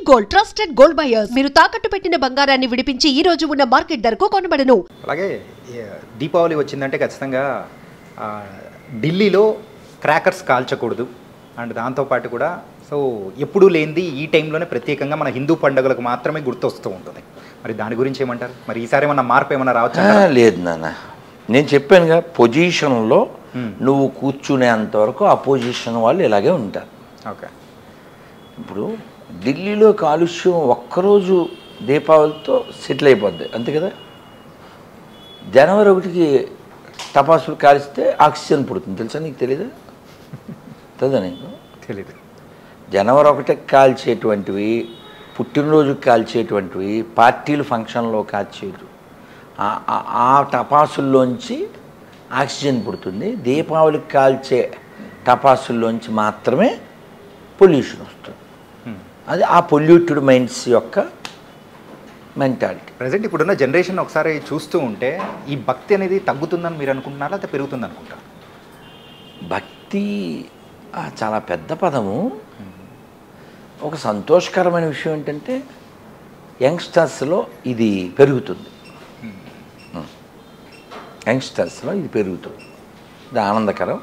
Gold trusted gold buyers. మీరు తాకట్టు పెట్టిన బంగారాన్ని విడిపించి ఈ రోజు ఉన్న మార్కెట్ ధరకు కొనబడను. అలాగే దీపావళి వచ్చిందంటే ఖచ్చితంగా ఢిల్లీలో క్రాకర్స్ కాల్చకూడదు అండ్ దాంతోపాటు కూడా సో ఎప్పుడూ లేనిది ఈ టైంలోనే ప్రత్యేకంగా మన హిందూ పండుగలకు మాత్రమే గుర్తొస్తూ ఉంటుంది. మరి దాని గురించి ఏమంటారు? మరి ఈసారి ఏమన్నా మార్పు ఏమన్నా రావచ్చు? లేదు నాన్న, నేను చెప్పానుగా, పొజిషన్లో నువ్వు కూర్చునేంతవరకు ఆ పొజిషన్ వాళ్ళు ఇలాగే ఉంటారు. ఓకే, ఇప్పుడు ఢిల్లీలో కాలుష్యం ఒక్కరోజు దీపావళితో సెటిల్ అయిపోద్ది, అంతే కదా. జనవరి 1కి టపాసులు కాలిస్తే ఆక్సిజన్ పుడుతుంది, తెలుసా? నీకు తెలీదా? తెలుదా నీకు? తెలీదు. జనవరి 1కి కాల్చేటువంటివి, పుట్టినరోజుకి కాల్చేటువంటివి, పార్టీలు ఫంక్షన్లో కాల్చేటు ఆ టపాసుల్లోంచి ఆక్సిజన్ పుడుతుంది. దీపావళికి కాల్చే టపాసుల్లోంచి మాత్రమే పొల్యూషన్ వస్తుంది. అది ఆ పొల్యూటెడ్ మైండ్స్ యొక్క మెంటాలిటీ. ప్రజెంట్ ఇప్పుడున్న జనరేషన్ ఒకసారి చూస్తూ ఉంటే ఈ భక్తి అనేది తగ్గుతుందని మీరు అనుకుంటున్నారా, లేకపోతే పెరుగుతుంది అనుకుంటారా? భక్తి చాలా పెద్ద పదము. ఒక సంతోషకరమైన విషయం ఏంటంటే యంగ్స్టర్స్లో ఇది పెరుగుతుంది. యంగ్స్టర్స్లో ఇది పెరుగుతుంది, ఇది ఆనందకరం.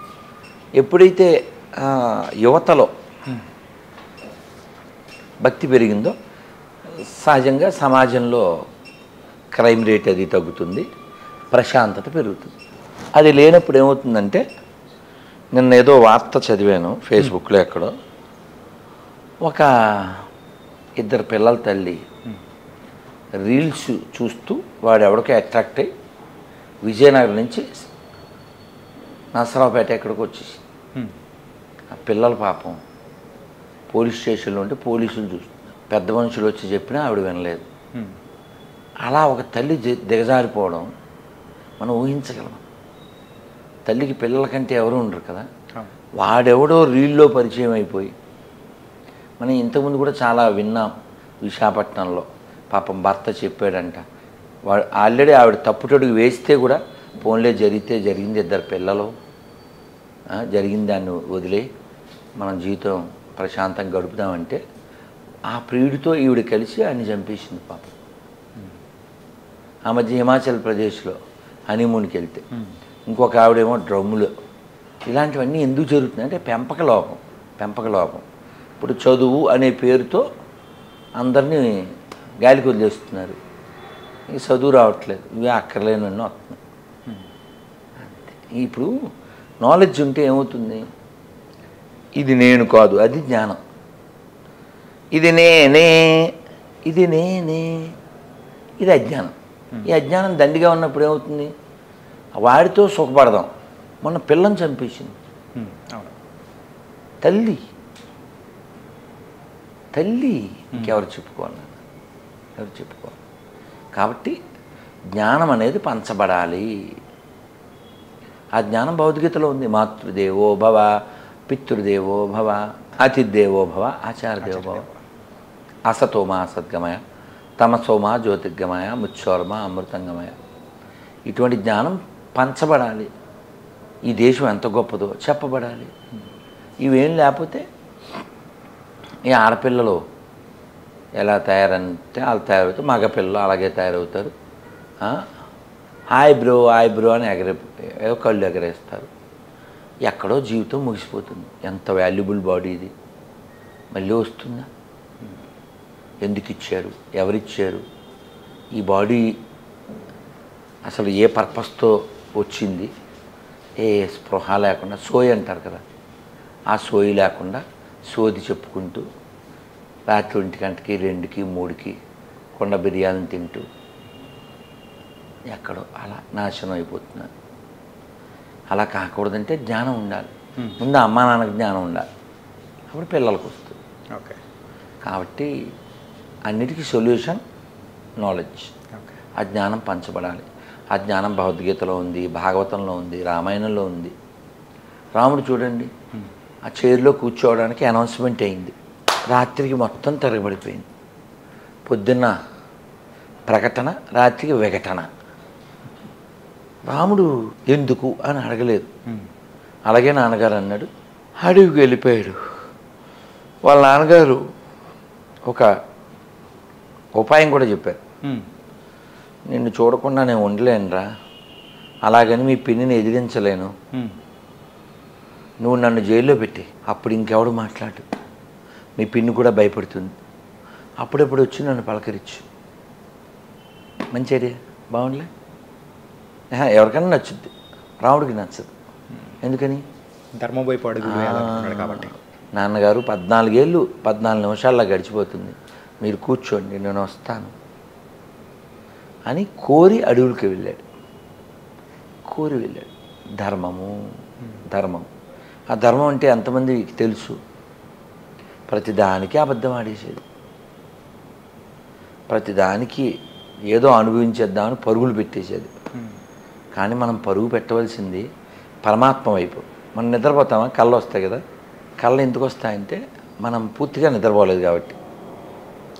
ఎప్పుడైతే యువతలో భక్తి పెరిగిందో సహజంగా సమాజంలో క్రైమ్ రేట్ అది తగ్గుతుంది, ప్రశాంతత పెరుగుతుంది. అది లేనప్పుడు ఏమవుతుందంటే, నిన్న ఏదో వార్త చదివాను ఫేస్బుక్లో ఎక్కడో, ఒక ఇద్దరు పిల్లల తల్లి రీల్స్ చూస్తూ వాడు ఎవరికో అట్రాక్ట్ అయ్యి విజయనగరం నుంచి నసరావుపేట ఎక్కడికి వచ్చేసి ఆ పిల్లల పాపం పోలీస్ స్టేషన్లో ఉంటే పోలీసులు చూస్తున్నారు. పెద్ద మనుషులు వచ్చి చెప్పినా ఆవిడ వినలేదు. అలా ఒక తల్లి దిగజారిపోవడం మనం ఊహించగలం. తల్లికి పిల్లల కంటే ఎవరు ఉండరు కదా. వాడెవడో రీల్లో పరిచయం అయిపోయి, మనం ఇంతకుముందు కూడా చాలా విన్నాం. విశాఖపట్నంలో పాపం భర్త చెప్పాడంట, వాడు ఆల్రెడీ ఆవిడ తప్పుటడుగు వేస్తే కూడా ఫోన్లే జరిగితే జరిగింది, ఇద్దరు పిల్లలు జరిగింది, దాన్ని వదిలే మనం జీవితం ప్రశాంతంగా గడుపుదామంటే ఆ ప్రియుడితో ఈవిడ కలిసి ఆయన్ని చంపేసింది పాపం. ఆ మధ్య హిమాచల్ ప్రదేశ్లో హనీమూన్కి వెళ్తే ఇంకొక ఆవిడేమో డ్రమ్ములు. ఇలాంటివన్నీ ఎందుకు జరుగుతున్నాయి అంటే పెంపక లోపం. ఇప్పుడు చదువు అనే పేరుతో అందరినీ గాలికి వదిలేస్తున్నారు. ఈ చదువు రావట్లేదు, ఇవి అక్కర్లేనివన్నీ వస్తున్నాయి. ఇప్పుడు నాలెడ్జ్ ఉంటే ఏమవుతుంది? ఇది నేను కాదు, అది జ్ఞానం. ఇది నేనే, ఇది అజ్ఞానం. ఈ అజ్ఞానం దండిగా ఉన్నప్పుడు ఏమవుతుంది? వాడితో సుఖపడదాం. మొన్న పిల్లని చంపేసింది తల్లి. ఇంకెవరు చెప్పుకోవాలి? కాబట్టి జ్ఞానం అనేది పంచబడాలి. ఆ జ్ఞానం భౌతికతలో ఉంది. మాతృదేవో భవ, పితృదేవో భవ, అతిథిదేవో భవ, ఆచార్యదేవో భవ. అసతోమా సద్గమయ, తమసోమా జ్యోతిర్గమయ, ముచ్చోర్మ అమృతంగమయ. ఇటువంటి జ్ఞానం పంచబడాలి. ఈ దేశం ఎంత గొప్పదో చెప్పబడాలి. ఇవేం లేకపోతే ఈ ఆడపిల్లలు ఎలా తయారంటే వాళ్ళు తయారవుతారు, మగపిల్లలు అలాగే తయారవుతారు. హాయ్ బ్రో అని కళ్ళు ఎగరేస్తారు. ఎక్కడో జీవితం ముగిసిపోతుంది. ఎంత వాల్యుబుల్ బాడీ ఇది, మళ్ళీ వస్తుందా? ఎందుకు ఇచ్చారు? ఎవరిచ్చారు? ఈ బాడీ అసలు ఏ పర్పస్తో వచ్చింది? ఏ స్పృహ లేకుండా, సోయి అంటారు కదా, ఆ సోయి లేకుండా సోది చెప్పుకుంటూ రాత్రి 1 గంటకి 2కి 3కి కొండ బిర్యానీ తింటూ ఎక్కడో అలా నాశనం అయిపోతున్నారు. అలా కాకూడదంటే జ్ఞానం ఉండాలి. ముందు అమ్మా నాన్నకి జ్ఞానం ఉండాలి, అప్పుడు పిల్లలకు వస్తుంది. ఓకే, కాబట్టి అన్నిటికీ సొల్యూషన్ నాలెడ్జ్. ఆ జ్ఞానం పంచబడాలి. ఆ జ్ఞానం భగవద్గీతలో ఉంది, భాగవతంలో ఉంది, రామాయణంలో ఉంది. రాముడు చూడండి, ఆ చైర్లో కూర్చోవడానికి అనౌన్స్మెంట్ అయింది, రాత్రికి మొత్తం తిరగబడిపోయింది. పొద్దున్న ప్రకటన, రాత్రికి విఘటన. రాముడు ఎందుకు అని అడగలేదు. అలాగే నాన్నగారు అన్నాడు, అడవికి వెళ్ళిపోయాడు. వాళ్ళ నాన్నగారు ఒక ఉపాయం కూడా చెప్పారు. నిన్ను చూడకుండా నేను ఉండలేనురా, అలాగని మీ పిన్నిని ఎదిరించలేను, నువ్వు నన్ను జైల్లో పెట్టి అప్పుడు ఇంకెవడు మాట్లాడు, మీ పిన్ని కూడా భయపడుతుంది, అప్పుడప్పుడు వచ్చి నన్ను పలకరించు. మంచి ఐడియా, బాగుండలే? ఎవరికైనా నచ్చుద్ది, రాముడికి నచ్చదు. ఎందుకని? ధర్మం వైపు అడుగు వేయాలనుకున్నాడు కాబట్టి. నాన్నగారు 14 ఏళ్ళు 14 నిమిషాల్లో గడిచిపోతుంది, మీరు కూర్చోండి నేను వస్తాను అని కోరి అడవులకి వెళ్ళాడు. కోరి వెళ్ళాడు. ధర్మం. ఆ ధర్మం అంటే ఎంతమందికి తెలుసు? ప్రతిదానికి అబద్ధం ఆడేసేది, ప్రతిదానికి ఏదో అనుభవించేద్దామని పరుగులు పెట్టేసేది. కానీ మనం పరుగు పెట్టవలసింది పరమాత్మ వైపు. మనం నిద్రపోతామా? కళ్ళు వస్తాయి కదా. కళ్ళు ఎందుకు వస్తాయంటే మనం పూర్తిగా నిద్రపోలేదు కాబట్టి.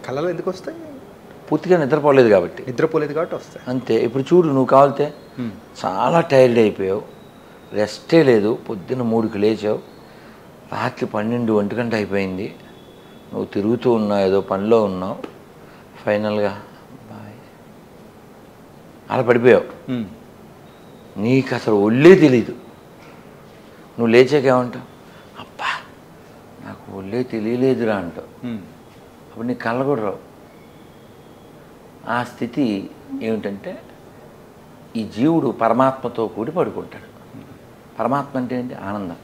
కళ్ళలో ఎందుకు వస్తాయి? పూర్తిగా నిద్రపోలేదు కాబట్టి వస్తాయి అంతే. ఇప్పుడు చూడు, నువ్వు కావాలితే చాలా టైర్డ్ అయిపోయావు, రెస్టే లేదు, పొద్దున్న 3కి లేచావు, రాత్రి 12-1 గంట అయిపోయింది, నువ్వు తిరుగుతూ ఉన్నావు, ఏదో పనిలో ఉన్నావు, ఫైనల్గా బాయ్ అలా పడిపోయావు. నీకు అసలు ఒళ్ళే తెలీదు. నువ్వు లేచాకేమంటావు? అబ్బా నాకు ఒళ్ళే తెలియలేదురా అంటావు. అప్పుడు నీ కళ్ళ కూడా రావు. ఆ స్థితి ఏమిటంటే ఈ జీవుడు పరమాత్మతో కూడి పడుకుంటాడు. పరమాత్మ అంటే ఏంటి? ఆనందం.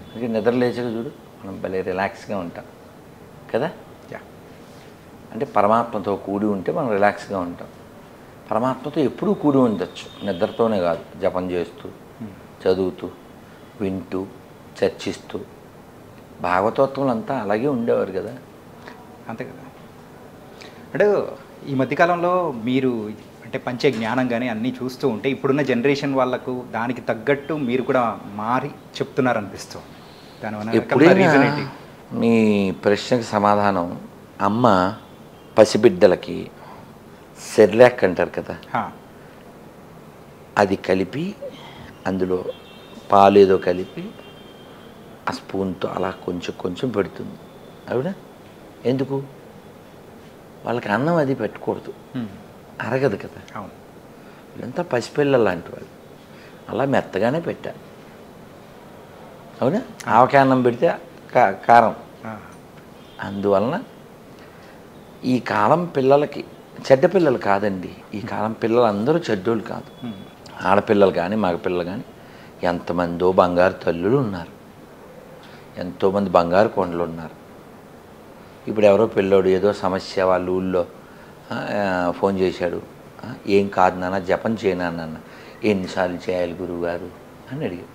అందుకే నిద్ర లేచాక చూడు మనం భలే రిలాక్స్గా ఉంటాం కదా. అంటే పరమాత్మతో కూడి ఉంటే మనం రిలాక్స్గా ఉంటాం. పరమాత్మతో ఎప్పుడూ కూడి ఉండొచ్చు, నిద్రతోనే కాదు, జపం చేస్తూ, చదువుతూ, వింటూ, చర్చిస్తూ. భాగవతోత్వంలో అంతా అలాగే ఉండేవారు కదా. అంతే కదా. అంటే ఈ మధ్యకాలంలో మీరు అంటే పంచే జ్ఞానం కానీ అన్నీ చూస్తూ ఉంటే ఇప్పుడున్న జనరేషన్ వాళ్ళకు దానికి తగ్గట్టు మీరు కూడా మారి చెప్తున్నారు అనిపిస్తుంది. ఎప్పుడైనా మీ ప్రశ్నకి సమాధానం, అమ్మ పసిబిడ్డలకి సెర్లాక్ అంటారు కదా, అది కలిపి అందులో పాలేదో కలిపి ఆ స్పూన్తో అలా కొంచెం కొంచెం పెడుతుంది. అవునా? ఎందుకు? వాళ్ళకి అన్నం అది పెట్టకూడదు, అరగదు కదా. అవును. వీళ్ళంతా పసిపిల్లలు లాంటి వాళ్ళు, అలా మెత్తగానే పెట్టారు. అవునా? ఆవకాయ అన్నం పెడితే కారం. అందువలన ఈ కాలం పిల్లలకి, చెడ్డ పిల్లలు కాదండి, ఈ కాలం పిల్లలు అందరూ చెడ్డోళ్ళు కాదు. ఆడపిల్లలు కానీ మగపిల్లలు కానీ ఎంతమందో బంగారు తల్లులు ఉన్నారు, ఎంతోమంది బంగారు కొండలు ఉన్నారు. ఇప్పుడు ఎవరో పిల్లోడు ఏదో సమస్య వాళ్ళ ఊళ్ళో ఫోన్ చేశాడు, ఏం కాదు నాన్న జపం చేయనా నాన్న, ఎన్నిసార్లు చేయాలి గురువుగారు అని అడిగాడు.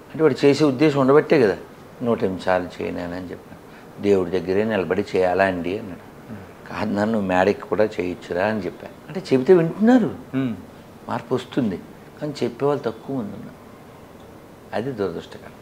అంటే వాడు చేసే ఉద్దేశం ఉండబట్టే కదా 108 సార్లు చేయనానని చెప్పాను. దేవుడి దగ్గరే నిలబడి చేయాలా అండి అన్నాడు. కాదు నాన్న నువ్వు మేడకి కూడా చేయొచ్చురా అని చెప్పాను. అంటే చెబితే వింటున్నారు, మార్పు వస్తుంది, కానీ చెప్పేవాళ్ళు తక్కువ మంది ఉన్నారు. అది దురదృష్టకరం.